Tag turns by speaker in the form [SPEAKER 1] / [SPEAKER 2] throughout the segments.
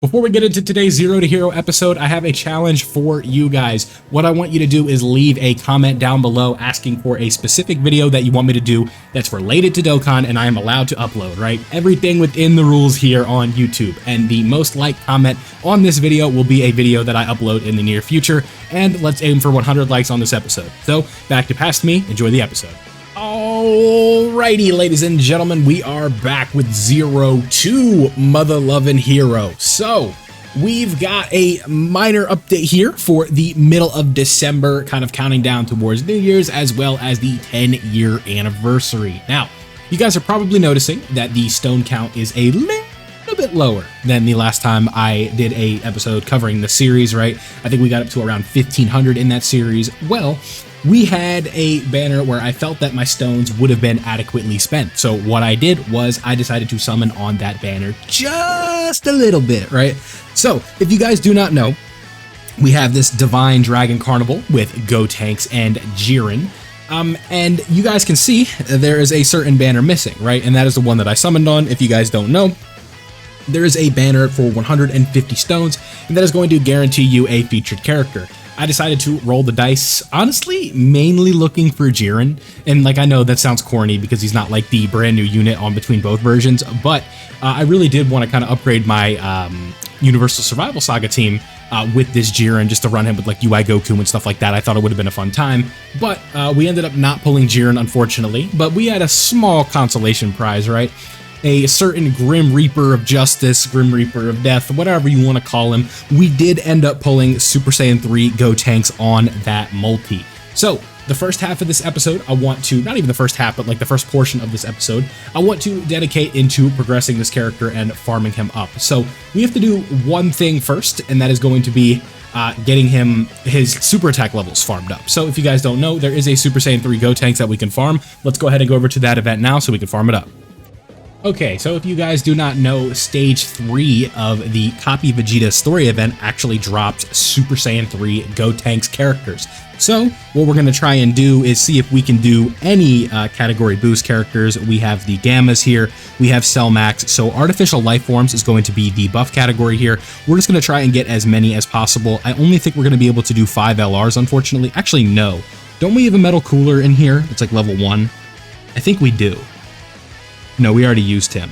[SPEAKER 1] Before we get into today's Zero to Hero episode, I have a challenge for you guys. What I want you to do is leave a comment down below asking for a specific video that you want me to do that's related to Dokkan, and I am allowed to upload, right? Everything within the rules here on YouTube. And the most liked comment on this video will be a video that I upload in the near future. And let's aim for 100 likes on this episode. So back to past me, enjoy the episode. Alrighty, ladies and gentlemen, we are back with Zero to Mother Lovin' Hero. So we've got a minor update here for the middle of December, kind of counting down towards New Year's as well as the 10-year anniversary. Now, you guys are probably noticing that the stone count is a little bit lower than the last time I did a episode covering the series, right? I think we got up to around 1,500 in that series. Well, we had a banner where I felt that my stones would have been adequately spent. So what I did was I decided to summon on that banner just a little bit, right? So if you guys do not know, we have this Divine Dragon Carnival with Gotenks and Jiren. And you guys can see there is a certain banner missing, right? And that is the one that I summoned on. If you guys don't know, there is a banner for 150 stones, and that is going to guarantee you a featured character. I decided to roll the dice, honestly, mainly looking for Jiren. And like, I know that sounds corny because he's not like the brand new unit on between both versions, but I really did want to kind of upgrade my Universal Survival Saga team with this Jiren, just to run him with like UI Goku and stuff like that. I thought it would have been a fun time, but we ended up not pulling Jiren, unfortunately, but we had a small consolation prize, right? A certain Grim Reaper of Justice, Grim Reaper of Death, whatever you want to call him. We did end up pulling Super Saiyan 3 Gotenks on that multi. So the first half of this episode, I want to, not even the first half, but like the first portion of this episode, I want to dedicate into progressing this character and farming him up. So we have to do one thing first, and that is going to be getting him his super attack levels farmed up. So if you guys don't know, there is a Super Saiyan 3 Gotenks that we can farm. Let's go ahead and go over to that event now so we can farm it up. Okay, so if you guys do not know, Stage 3 of the Copy Vegeta story event actually dropped Super Saiyan 3 Gotenks characters. So what we're going to try and do is see if we can do any category boost characters. We have the Gammas here, we have Cell Max, so Artificial Life Forms is going to be the buff category here. We're just going to try and get as many as possible. I only think we're going to be able to do 5 LRs, unfortunately. Actually, no. Don't we have a Metal Cooler in here? It's like level 1. I think we do. No, we already used him.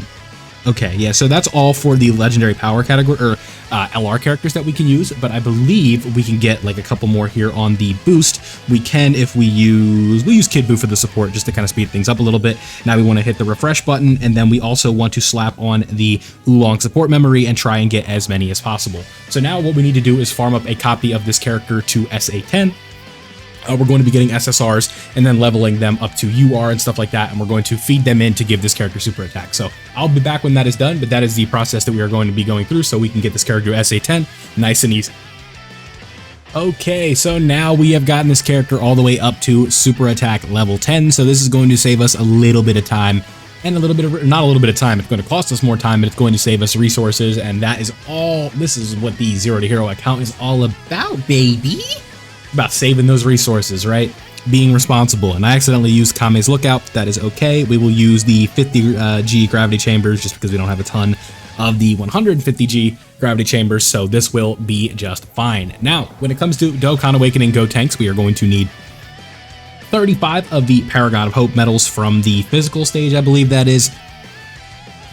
[SPEAKER 1] Okay, yeah, so that's all for the legendary power category, or LR characters that we can use, but I believe we can get like a couple more here on the boost. We can if we'll use Kid Buu for the support just to kind of speed things up a little bit. Now we want to hit the refresh button, and then we also want to slap on the Oolong support memory and try and get as many as possible. So now what we need to do is farm up a copy of this character to SA10. We're going to be getting SSRs and then leveling them up to UR and stuff like that, and we're going to feed them in to give this character super attack. So I'll be back when that is done, but that is the process that we are going to be going through so we can get this character to SA10 nice and easy. Okay, so now we have gotten this character all the way up to super attack level 10, so this is going to save us a little bit of time. And a little bit of, not a little bit of time, it's going to cost us more time, but it's going to save us resources, and that is all, this is what the Zero to Hero account is all about, baby. About saving those resources, right? Being responsible. And I accidentally used Kame's Lookout. That is okay. We will use the 50G gravity chambers just because we don't have a ton of the 150G gravity chambers, so this will be just fine. Now, when it comes to Dokkan Awakening Gotenks, we are going to need 35 of the Paragon of Hope medals from the physical stage, I believe that is,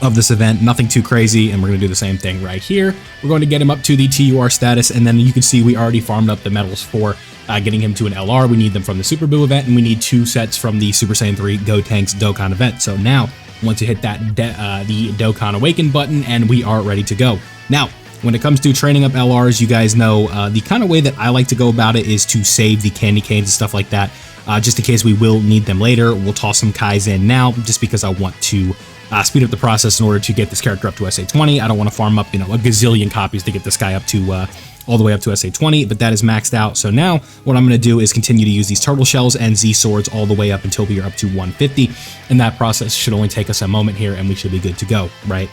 [SPEAKER 1] of this event. Nothing too crazy, and we're going to do the same thing right here. We're going to get him up to the TUR status, and then you can see we already farmed up the medals for getting him to an LR. We need them from the Super Buu event, and we need 2 sets from the Super Saiyan 3 Gotenks Dokkan event. So now, once you hit that the Dokkan Awaken button, and we are ready to go. Now, when it comes to training up LRs, you guys know the kind of way that I like to go about it is to save the candy canes and stuff like that, just in case we will need them later. We'll toss some Kais in now, just because I want to speed up the process in order to get this character up to SA20. I don't want to farm up, a gazillion copies to get this guy up to all the way up to SA20, but that is maxed out. So now what I'm going to do is continue to use these turtle shells and Z swords all the way up until we are up to 150, and that process should only take us a moment here, and we should be good to go, right?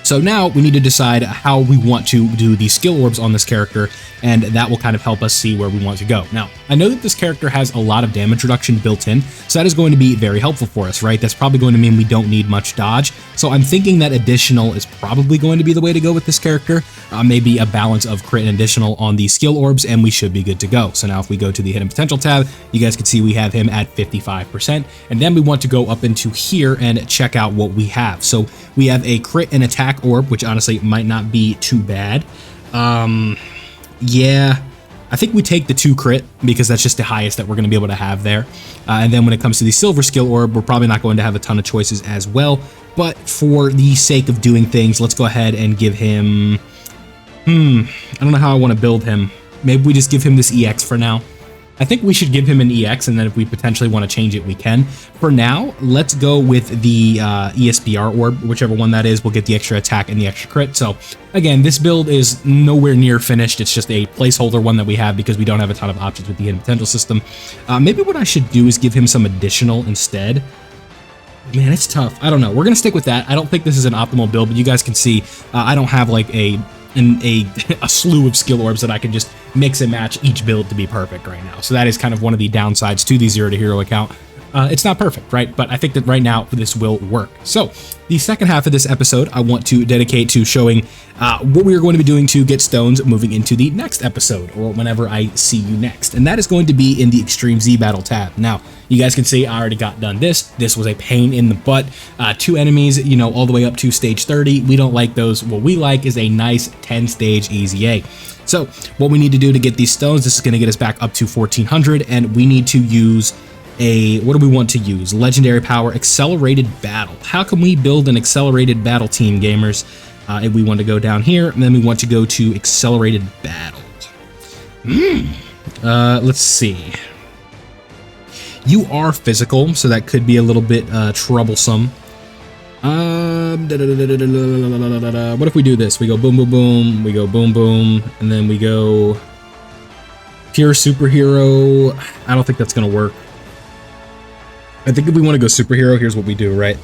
[SPEAKER 1] So now we need to decide how we want to do the skill orbs on this character, and that will kind of help us see where we want to go. Now, I know that this character has a lot of damage reduction built in, so that is going to be very helpful for us, right? That's probably going to mean we don't need much dodge. So I'm thinking that additional is probably going to be the way to go with this character. Maybe a balance of crit and additional on the skill orbs, and we should be good to go. So now if we go to the hidden potential tab, you guys can see we have him at 55%, and then we want to go up into here and check out what we have. So we have a crit and attack orb, which honestly might not be too bad. Yeah, I think we take the 2 crit because that's just the highest that we're going to be able to have there. And then when it comes to the silver skill orb, we're probably not going to have a ton of choices as well. But for the sake of doing things, let's go ahead and give him... I don't know how I want to build him. Maybe we just give him this EX for now. I think we should give him an EX, and then if we potentially want to change it, we can. For now, let's go with the ESBR orb, whichever one that is. We'll get the extra attack and the extra crit. So again, this build is nowhere near finished. It's just a placeholder one that we have because we don't have a ton of options with the hidden potential system. Maybe what I should do is give him some additional instead. Man, it's tough. I don't know. We're going to stick with that. I don't think this is an optimal build, but you guys can see I don't have like a slew of skill orbs that I can just mix and match each build to be perfect right now. So that is kind of one of the downsides to the Zero to Hero account. It's not perfect, right? But I think that right now this will work. So the second half of this episode, I want to dedicate to showing what we are going to be doing to get stones moving into the next episode, or whenever I see you next. And that is going to be in the Extreme Z Battle tab. Now, you guys can see I already got done this. This was a pain in the butt. 2 enemies, you know, all the way up to stage 30. We don't like those. What we like is a nice 10-stage easy A. So what we need to do to get these stones, this is going to get us back up to 1400, and we need to use what do we want to use? Legendary power, accelerated battle. How can we build an accelerated battle team, gamers? If we want to go down here, and then we want to go to accelerated battle. Let's see. You are physical, so that could be a little bit troublesome. What if we do this? We go boom, boom, boom. We go boom, boom, and then we go pure superhero. I don't think that's gonna work. I think if we want to go superhero, here's what we do, right?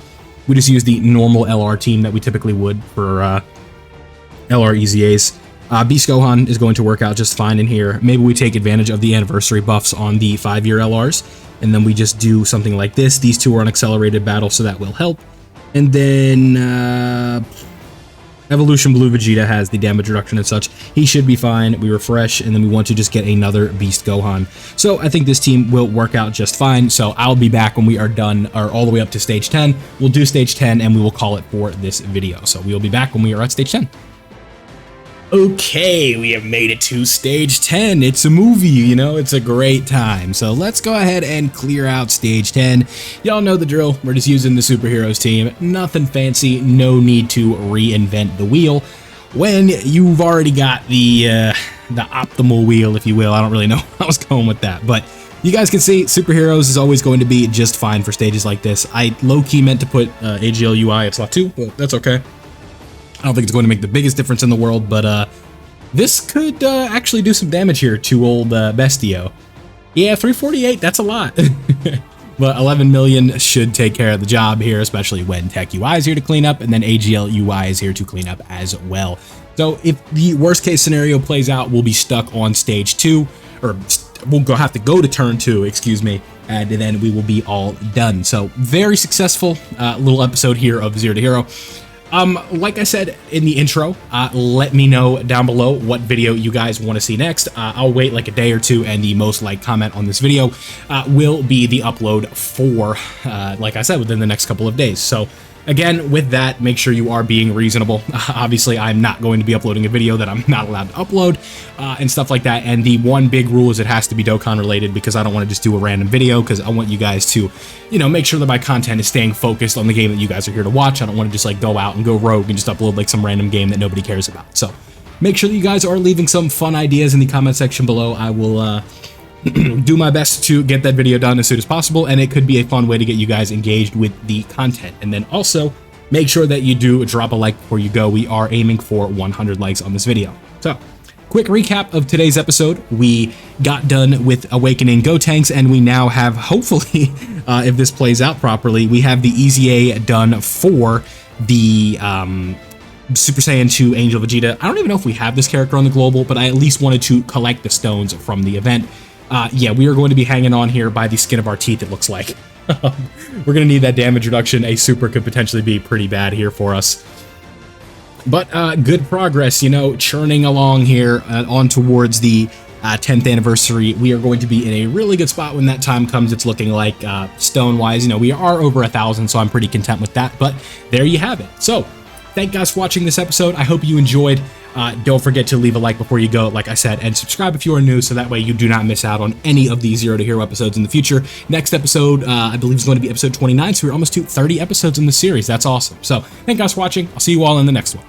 [SPEAKER 1] We just use the normal LR team that we typically would for LR EZAs. Beast Gohan is going to work out just fine in here. Maybe we take advantage of the anniversary buffs on the 5-year LRs, and then we just do something like this. These two are on accelerated battle, so that will help. And then Evolution Blue Vegeta has the damage reduction and such. He should be fine. We refresh, and then we want to just get another Beast Gohan. So I think this team will work out just fine. So I'll be back when we are done, or all the way up to stage 10. We'll do stage 10, and we will call it for this video. So we'll be back when we are at stage 10. Okay, we have made it to stage 10. It's a movie, you know, it's a great time. So let's go ahead and clear out stage 10. Y'all know the drill. We're just using the superheroes team. Nothing fancy, no need to reinvent the wheel when you've already got the optimal wheel, if you will. I don't really know how I was going with that, but you guys can see superheroes is always going to be just fine for stages like this. I low-key meant to put AGL UI at slot 2, but that's okay. I don't think it's going to make the biggest difference in the world, but this could actually do some damage here to old Bestio. Yeah, 348, that's a lot. But 11 million should take care of the job here, especially when Tech UI is here to clean up, and then AGL UI is here to clean up as well. So if the worst case scenario plays out, we'll be stuck on stage 2, or we'll have to go to turn 2, excuse me, and then we will be all done. So very successful little episode here of Zero to Hero. Like I said in the intro, let me know down below what video you guys want to see next. I'll wait like a day or two, and the most liked comment on this video will be the upload for, like I said, within the next couple of days. So again, with that, make sure you are being reasonable. Obviously, I'm not going to be uploading a video that I'm not allowed to upload and stuff like that. And the one big rule is it has to be Dokkan related, because I don't want to just do a random video, because I want you guys to, you know, make sure that my content is staying focused on the game that you guys are here to watch. I don't want to just like go out and go rogue and just upload like some random game that nobody cares about. So make sure that you guys are leaving some fun ideas in the comment section below. I will do my best to get that video done as soon as possible, and it could be a fun way to get you guys engaged with the content. And then also make sure that you do drop a like before you go. We are aiming for 100 likes on this video. So quick recap of today's episode. We got done with Awakening Gotenks, and we now have, hopefully, if this plays out properly, we have the EZA done for the Super Saiyan 2 Angel Vegeta. I don't even know if we have this character on the global, but I at least wanted to collect the stones from the event. Yeah, we are going to be hanging on here by the skin of our teeth, it looks like. We're going to need that damage reduction. A super could potentially be pretty bad here for us. But good progress, you know, churning along here on towards the 10th anniversary. We are going to be in a really good spot when that time comes. It's looking like stone-wise, you know, we are over 1,000, so I'm pretty content with that. But there you have it. So thank you guys for watching this episode. I hope you enjoyed. Don't forget to leave a like before you go, like I said, and subscribe if you are new, so that way you do not miss out on any of these Zero to Hero episodes in the future. Next episode, I believe, is going to be episode 29, so we're almost to 30 episodes in the series. That's awesome. So thank you guys for watching. I'll see you all in the next one.